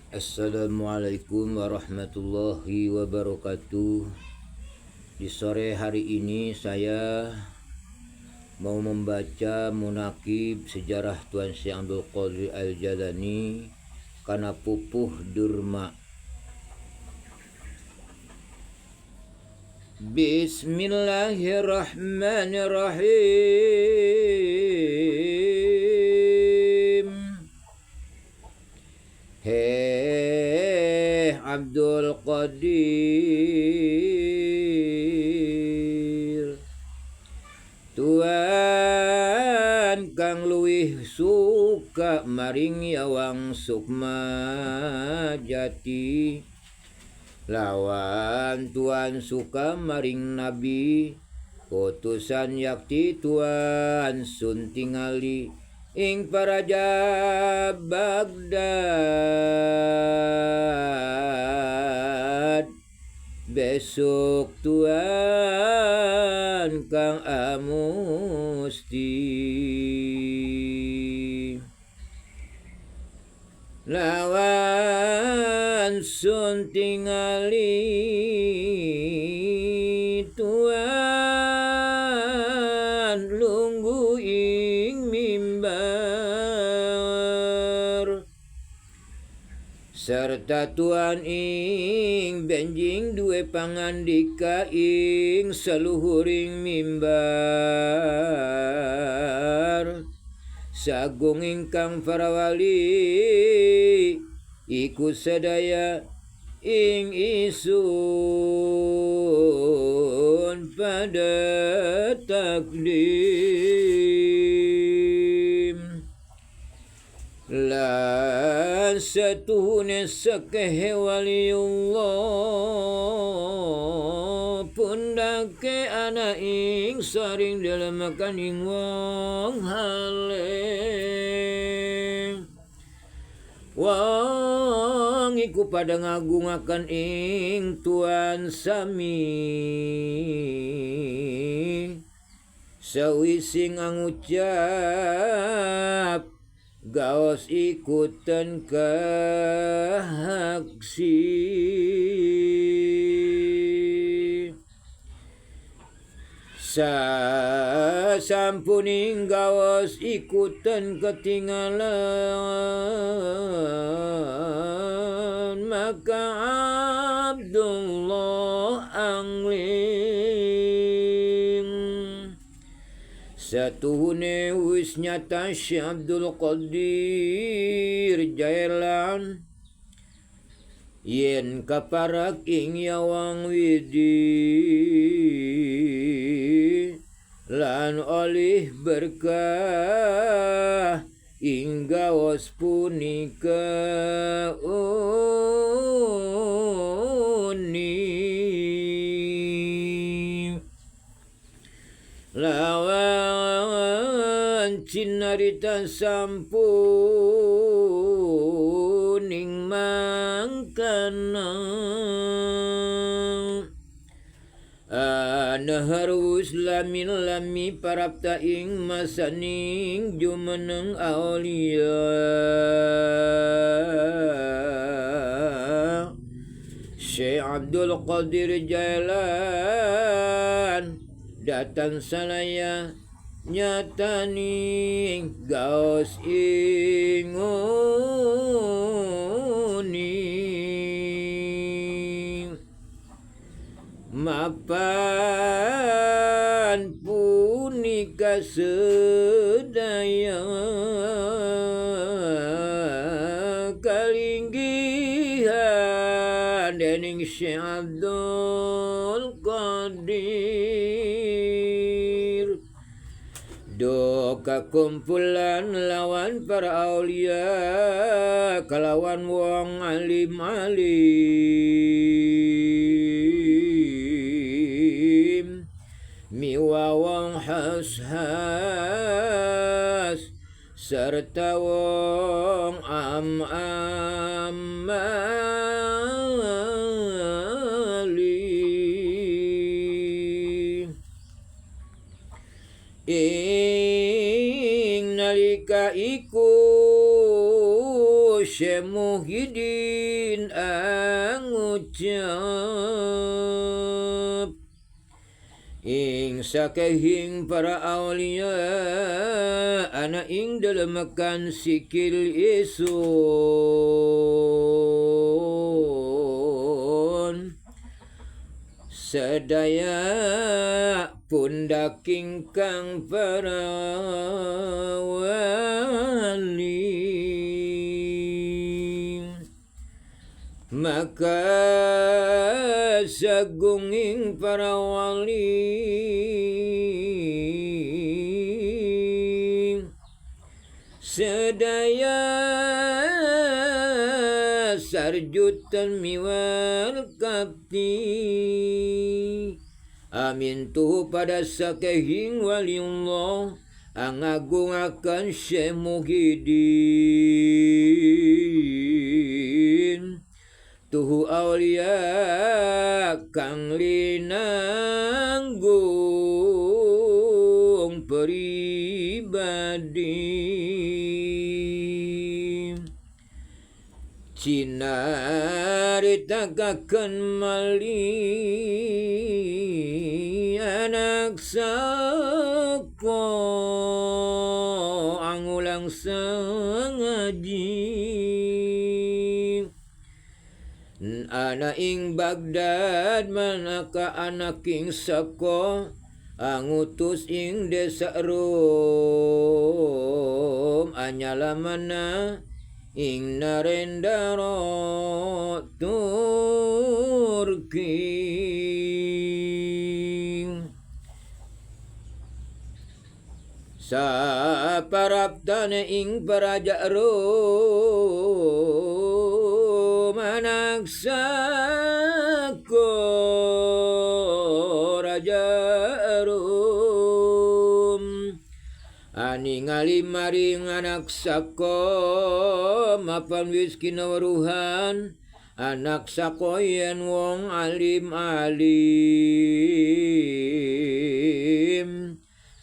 Assalamualaikum warahmatullahi wabarakatuh. Di sore hari ini saya mau membaca munakib sejarah Tuan Syekh Abdul Qadir Al-Jalani Kana Pupuh Durma. Bismillahirrahmanirrahim. Abdul Qadir, Tuan kang luwih suka maring yawang sukma jati, lawan Tuan suka maring nabi, utusan yakti Tuan sun tingali ing paraja Baghdad. Besok Tuan kang amusti, lawan sun tingali Tuan lunggu ing mimbar, serta Tuan ing benjing duwe pangandika ing saluhuring mimbar. Sagung ingkang parawali iku sadaya ing isun pada takdim, lan satuhune sakehe waliullah pundake ana ing saring dalam makaning wong haleng. Wong iku pada ngagungaken ing Tuan sami, sawising ngucap gaos ikutan kahaksi. Sampuning gaos ikutan ketinggalan, maka Abdullah angling satuhune wis nyata Syekh Abdul Qadir Jailan yen kaparak ing yawang widi, lan oleh berkah ing gaos punika uni, lawan cinarita sampuning mangkana naharus lamin lami parapta ing masaning jumeneng aulia. Syekh Abdul Qadir Jailan datang salaya nyataning gaos ing uni, mapan punika sedaya kalinggihan dening Syekh Abdul Qadir. Doka kumpulan lawan para aulia kalawan wong alim-alim, miwa wong has-has, serta wong am-amali. Ing nalika iku Syekh Muhyiddin angucap ing sakehing para aulia ana ing dalemakan sikil isun sedaya pundaking kang para wali maka sagunging para wali sedaya sarjutan miwal kapti amin tuh pada sakehing waliullah angagungakan Syekh Muhyiddin tuhu aulia kang linanggung pribadi cinaritakan mali anak sako angulang sangaji ana ing Baghdad manaka anak ing sako angutus ing desa Rom anyalamana ing Narendra Turki saparaptane ing Praja Rom anak sako Raja Rom aningali maring anak sako mapan wis kinawruhan anak sako yen wong alim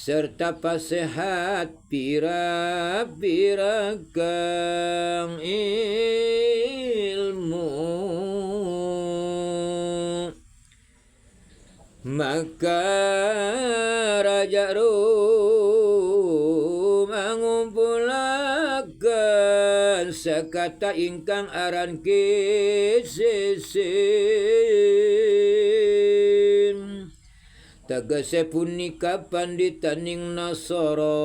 serta pasehat pira-pira kang ilmu maka Raja Rom mangumpulaken sakata ingkang aran Kesesin tegese punika panditaning Nasara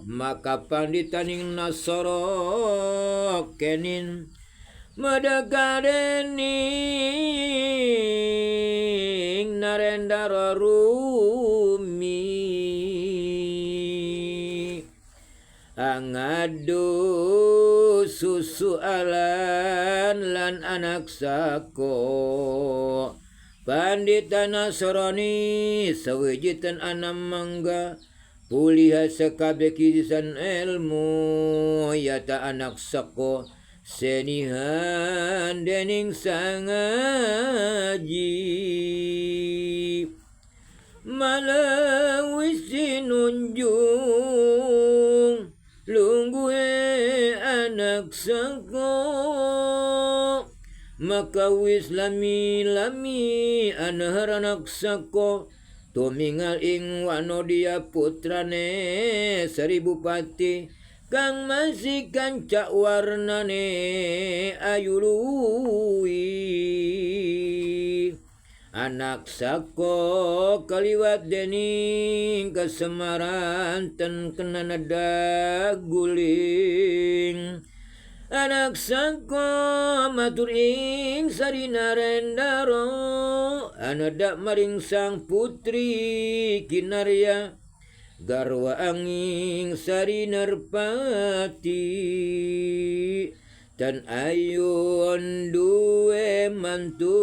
maka panditaning Nasara kenin madagadening Narendra Rumi angadu susu alan lan anak sako Pandita Nasrani sawijitan anam mangga puliha sakabeh kisan ilmu yata anak sako senihan dening sangaji malawi sinunjung lungguhe anak sako maka wis lami anahar anak sako tumingal ing Wanodia putrane Seribu Pati kang masih kancak warnane ayu luwi anak sako kaliwat dening kasemaran ten kena nada guling anak sako matur ing Sari Narendra anada maring sang putri Kinarya garwa anging Sari Narpati dan ayun duwe mantu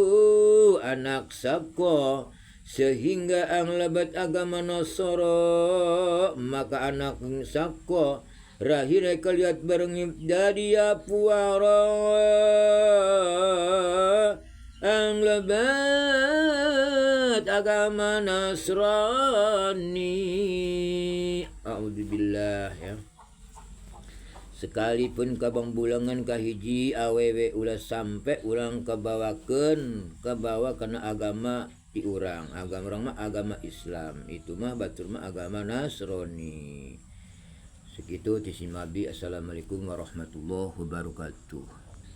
anak sako sehingga ang labat agama Nasara maka anak sako rahire kaliat bareng dari puara ang labat agama Nasrani. A'udzubillah ya. sekalipun kabang bulangan kahiji awewe ulah sampai urang kabawa kana agama di urang mah agama Islam, itu mah batur mah agama Nasrani. Segitu tisimabi. Assalamualaikum warahmatullahi wabarakatuh.